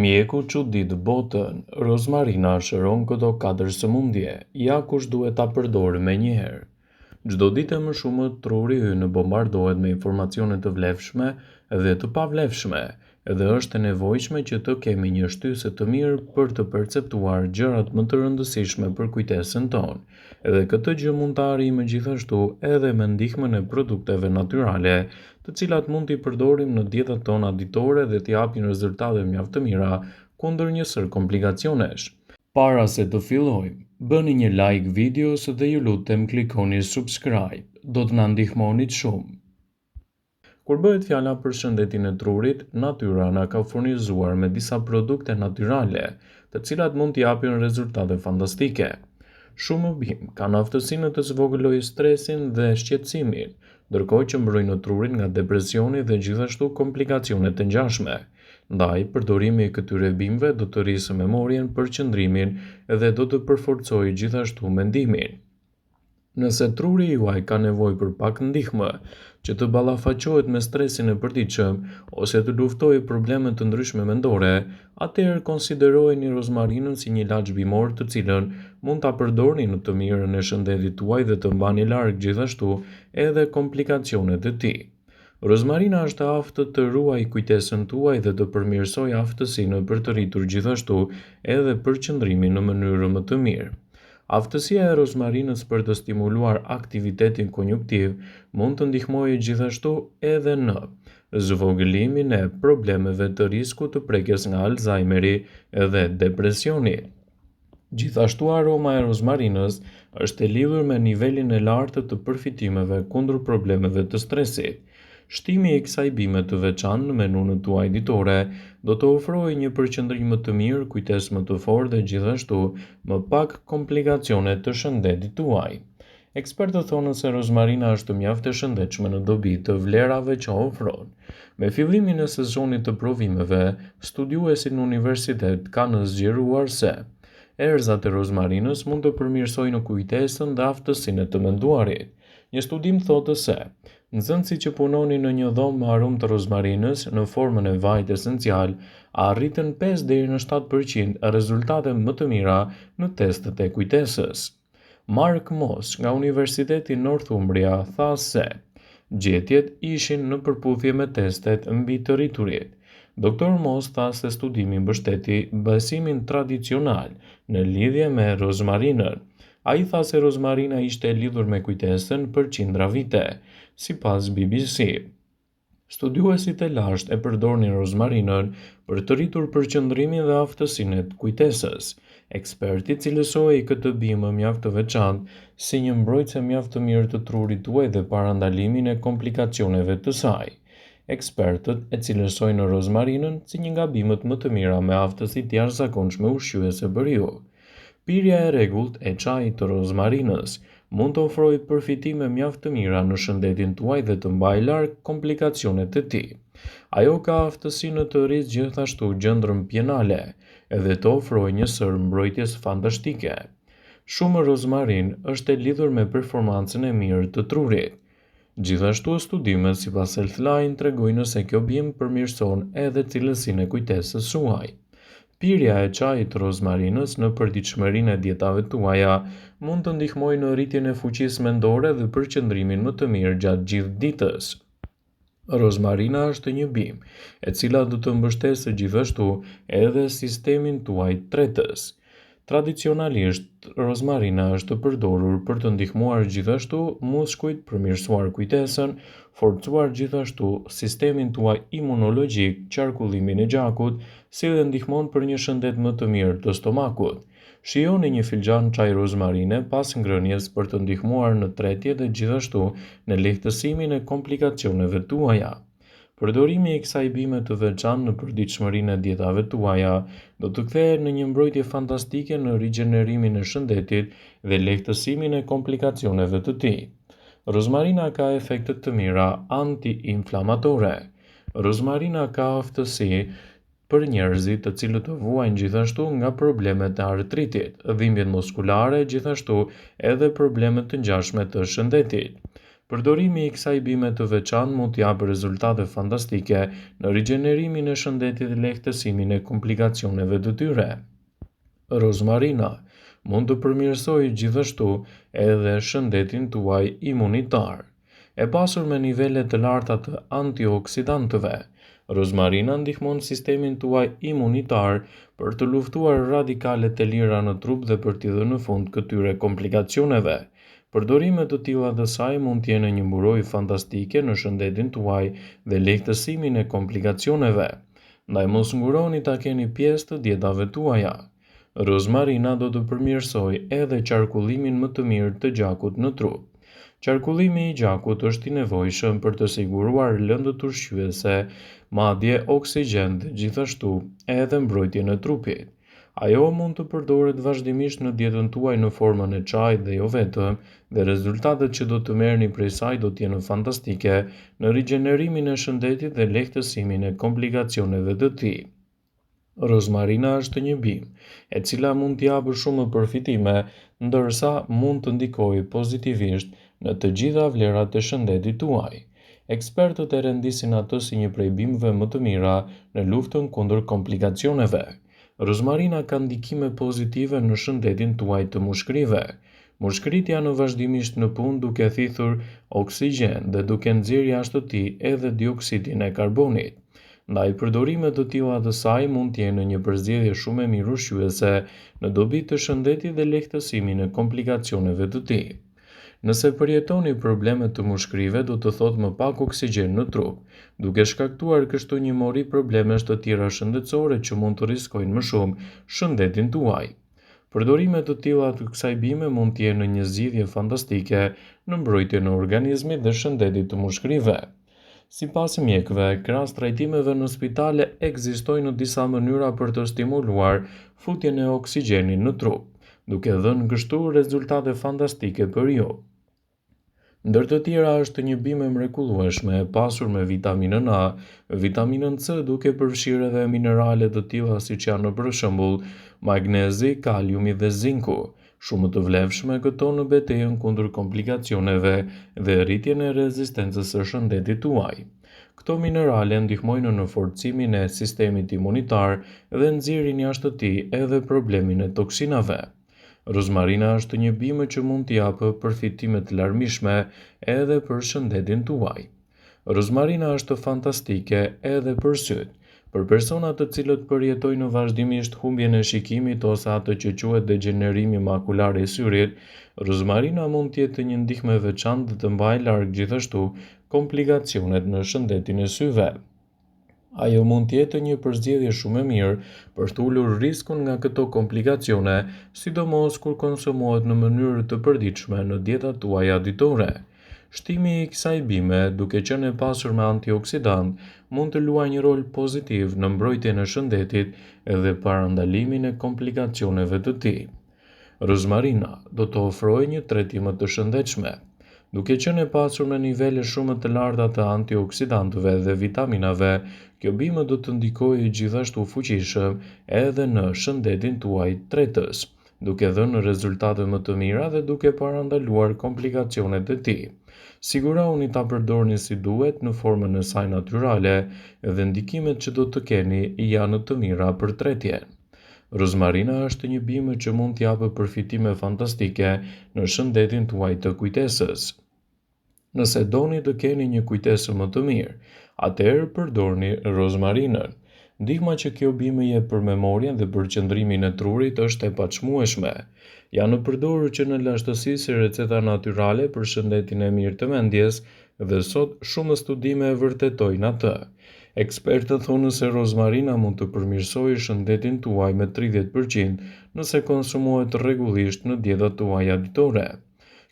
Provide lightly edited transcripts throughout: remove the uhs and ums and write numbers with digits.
Mjeku çudit botën, rozmarina shëron këto 4 sëmundje, ja kush duhet ta përdorë menjëherë. Çdo ditë më shumë truri ynë bombardohet me informacione të vlefshme dhe të pavlefshme, dhe është e nevojshme që të kemi një shtysë të mirë për të perceptuar gjërat më të rëndësishme për kujtesën tonë. Dhe këtë gjë mund ta arrijmë gjithashtu edhe me ndihmën e produkteve natyrale, të cilat mund t'i përdorim në dietat tona ditore dhe t'i japin rezultate mjaft të mira kundër një sër komplikacionesh. Para se të fillojmë, bëni një like videos dhe ju lutem klikoni subscribe, do të na ndihmonit shumë. Kur bëhet fjala për shëndetin e trurit, natyra na ka furnizuar me disa produkte natyrale, të cilat mund t'i japin rezultate fantastike. Shumë bim kanë aftësinë të zvogëlojë stresin dhe shqetësimin, ndërkohë që mbrojnë trurin nga depresioni dhe gjithashtu komplikacionet të ngjashme. Ndaj, përdorimi i këtyre bimëve do të rrisë memorien, përqendrimin dhe do të përforcojë gjithashtu mendimin. Nëse truri juaj ka nevojë për pak ndihmë që të ballafaqohet me stresin e përditshëm ose të luftojë probleme të ndryshme mendore, atëherë konsiderojeni rozmarinën si një ilaç bimor të cilën mund ta përdorni në të mirën e shëndetit tuaj dhe të mbani larg gjithashtu edhe komplikacionet e tij. Rozmarina është aftë të ruajë kujtesën tuaj dhe të përmirësojë aftësinë për të rritur gjithashtu edhe përqendrimin në mënyrë më të mirë. Aftësia e rozmarinës për të stimuluar aktivitetin konjunktiv mund të ndihmojë gjithashtu edhe në zvogëlimin e problemeve të riskut të prekjes nga Alzheimeri dhe depresioni. Gjithashtu aroma e rozmarinës është e lidhur me nivelin e lartë të përfitimeve kundër problemeve të stresit. Shtimi i kësaj bime të veçantë në menun tuaj ditore do të ofrojë një përqendrim më të mirë, kujtesë më të fortë dhe gjithashtu më pak komplikacione të shëndetit tuaj. Ekspertët thonë se rozmarina është mjaft e shëndetshme në dobi të vlerave që ofron. Me fillimin e sezonit të provimeve, studiuesit në universitet kanë zgjeruar se erëzat e rozmarinës mund të përmirësojnë kujtesën dhe aftësinë të menduarit. Një studim thotë se nxënësit që punonin në një dhomë me aromë të rozmarinës në formën e vajit esencial arritën 5 deri në 7% rezultate më të mira në testet e kujtesës. Mark Moss nga Universiteti Northumbria tha se gjetjet ishin në përputhje me testet mbi të rriturit. Dr. Moss tha se studimi mbështeti besimin tradicional në lidhje me rozmarinën. Ai tha se rozmarina ishte e lidhur me kujtesën për qindra vite, sipas BBC. Studiuesit e lashtë e përdornin rozmarinën për të rritur përqendrimin dhe aftësinë e kujtesës. Eksperti cilësoi këtë bimë mjaft të veçantë si një mbrojtëse mjaft të mirë të trurit tuaj dhe parandalimin e komplikacioneve të saj. Ekspertët e cilësojnë rozmarinën si një nga bimët më të mira me aftësi të jashtëzakonshme ushqyese për ju. Pirja e rregullt e çajit të rozmarinës mund të ofrojë përfitime mjaft të mira në shëndetin tuaj dhe të mbajë larg komplikacionet e tij. Ajo ka aftësinë të rrisë gjithashtu gjendrën pjenale edhe të ofrojë një sër mbrojtjes fantastike. Shumë rozmarinë është e lidhur me performancën e mirë të trurit. Gjithashtu studimet sipas Healthline tregojnë se kjo bimë përmirëson edhe cilësinë e kujtesës suaj. Pirja e çajit të rozmarinës në përditshmërinë e dietave tuaja mund të ndihmojë në rritjen e fuqisë mendore dhe përqendrimin më të mirë gjatë gjithë ditës. Rozmarina është një bimë e cila do të mbështesë gjithashtu edhe sistemin tuaj tretës. Tradicionalisht, rozmarina është përdorur për të ndihmuar gjithashtu muskujt, përmirësuar kujtesën, forcuar gjithashtu sistemin tuaj imunologjik, qarkullimin e gjakut, si dhe ndihmon për një shëndet më të mirë të stomakut. Shijoni një filxhan çaj rozmarine pas ngrënies për të ndihmuar në tretje dhe gjithashtu në lehtësimin e komplikacioneve tuaja. Përdorimi i kësaj bime të veçantë në përditshmërinë e dietave tuaja do të kthehet në një mbrojtje fantastike në rigjenerimin e shëndetit dhe lehtësimin e komplikacioneve të tij. Rozmarina ka efekte të mira anti-inflamatore. Rozmarina ka aftësi për njerëzit të cilët të vuajnë gjithashtu nga problemet e artritit, dhimbjet muskulare, gjithashtu edhe problemet të ngjashme të shëndetit. Përdorimi i kësaj bime të veçantë mund të japë rezultate fantastike në rigjenerimin e shëndetit dhe lehtësimin e komplikacioneve të tyre. Rozmarina mund të përmirësojë gjithashtu edhe shëndetin tuaj imunitar. E pasur me nivele të larta të antioksidantëve, rozmarina ndihmon sistemin tuaj imunitar për të luftuar radikalet e lira në trup dhe për t'i dhënë fund këtyre komplikacioneve. Përdorime të tilla të saj mund të jenë një mburojë fantastike në shëndetin tuaj dhe lehtësimin e komplikacioneve. Ndaj mos nguroni ta keni pjesë të dietave tuaja. Rozmarina do të përmirësojë edhe qarkullimin më të mirë të gjakut në trup. Qarkullimi i gjakut është i nevojshëm për të siguruar lëndët ushqyese, madje oksigjen dhe gjithashtu edhe mbrojtjen e trupit. Ajo mund të përdoret vazhdimisht në dietën tuaj në formën e çajit dhe jo vetëm, dhe rezultatet që do të merrni prej saj do të jenë fantastike në rigjenerimin e shëndetit dhe lehtësimin e komplikacioneve të tij. Rozmarina është një bimë e cila mund të japë shumë përfitime, ndërsa mund të ndikojë pozitivisht në të gjitha vlerat e shëndetit tuaj. Ekspertët e rendisin atë si një prej bimëve më të mira në luftën kundër komplikacioneve. Rozmarina ka ndikime pozitive në shëndetin tuaj të mushkërive. Mushkëritja në vazhdimisht në punë duke thithur oksigjen dhe duke nxjerrë jashtë të tij edhe dioksidin e karbonit. Ndaj përdorimet të tilla të saj mund të jenë një përzgjedhje shumë e mirë ushqyese në dobi të shëndetit dhe lehtësimin e komplikacioneve të tij. Nëse përjetoni probleme të mushkërive, do të thotë më pak oksigjen në trup, duke shkaktuar kështu një mori problemesh të tjera shëndetësore që mund të riskojnë më shumë shëndetin tuaj. Përdorimet të tilla të kësaj bime mund të jenë një zgjidhje fantastike në mbrojtjen e organizmit dhe shëndetit të mushkërive. Sipas mjekëve, krahas trajtimeve në spitale, ekzistojnë disa mënyra për të stimuluar futjen e oksigjenit në trup, duke dhënë kështu rezultate fantastike për ju. Ndër të tjera është një bimë e mrekullueshme e pasur me vitaminën A, vitaminën C, duke përfshirë edhe minerale të tilla siç janë për shembull magnezi, kaliumi dhe zinku, shumë të vlefshme këto në betejën kundër komplikacioneve dhe rritjen e rezistencës së shëndetit tuaj. Këto minerale ndihmojnë në forcimin e sistemit imunitar dhe nxjerrin jashtë të tij edhe problemin e toksinave. Rozmarina është një bimë që mund të japë përfitime të larmishme edhe për shëndetin tuaj. Rozmarina është fantastike edhe për syt. Për personat të cilët përjetojnë vazhdimisht humbjen e shikimit ose atë që quhet degenerimi makular i syrit, rozmarina mund të jetë një ndihmë e veçantë dhe të mbajë larg gjithashtu komplikacionet në shëndetin e syve. Ajo mund të jetë një përzgjedhje shumë e mirë për të ulur riskun nga këto komplikacione, sidomos kur konsumohet në mënyrë të përditshme në dietat tuaja ditore. Shtimi i kësaj bime, duke qenë e pasur me antioksidant, mund të luajë një rol pozitiv në mbrojtjen e shëndetit dhe parandalimin e komplikacioneve të tij. Rozmarina do të ofrojë një trajtim të shëndetshëm. Duke qenë e pasur me nivele shumë të larta të antioksidantëve dhe vitaminave, kjo bimë do të ndikojë gjithashtu fuqishëm edhe në shëndetin tuaj tretës, duke dhënë rezultate më të mira dhe duke parandaluar komplikacionet e tij. Sigurohuni ta përdorni si duhet në formën e saj natyrale dhe ndikimet që do të keni janë të mira për tretjen. Rozmarina është një bimë që mund të japë përfitime fantastike në shëndetin tuaj të kujtesës. Nëse doni të keni një kujtesë më të mirë, atëherë përdorni rozmarinën. Ndihma që kjo bimë jep për memorien dhe për qëndrimin e trurit është e paçmueshme. Janë përdorur që në lashtësi si receta natyrale për shëndetin e mirë të mendjes dhe sot shumë studime e vërtetojnë atë. Ekspertët thonë se rozmarina mund të përmirësojë shëndetin tuaj me 30% nëse konsumohet rregullisht në dietat tuaja ditore.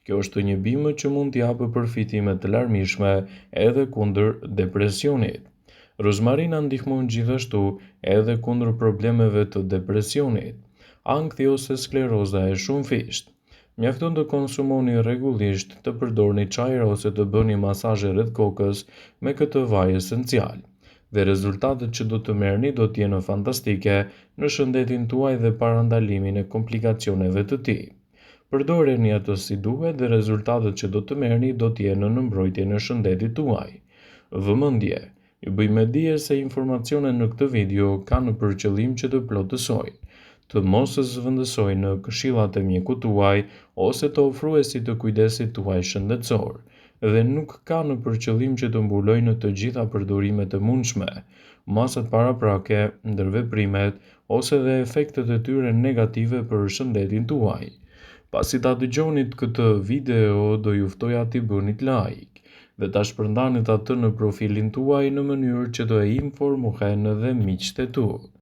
Kjo është një bimë që mund të japë përfitime të larmishme edhe kundër depresionit. Rozmarina ndihmon gjithashtu edhe kundër problemeve të depresionit, ankthi ose skleroza e shumëfisht. Mjafton të konsumoni rregullisht, të përdorni çajra ose të bëni masazhe rreth kokës me këtë vaj esencial. Dhe rezultatet që do të merrni do të jenë fantastike në shëndetin tuaj dhe parandalimin e komplikacioneve të tij. Përdoreni atë si duhet dhe rezultatet që do të merrni do të jenë në mbrojtjen e shëndetit tuaj. Vëmendje: ju bëj me dije se informacionet në këtë video kanë për qëllim që të plotësojnë, të mos zëvendësojnë në këshillat e mjekut tuaj ose të ofruesit të kujdesit tuaj shëndetësor, dhe nuk kanë për qëllim që të mbulojnë të gjitha përdorimet e mundshme, masat paraprake, ndërveprimet ose dhe efektet e tyre negative për shëndetin tuaj. Pasi ta dëgjonit këtë video, do ju ftoja t'i bënit like dhe ta shpërndanit atë në profilin tuaj në mënyrë që të informohen edhe miqtë e tu.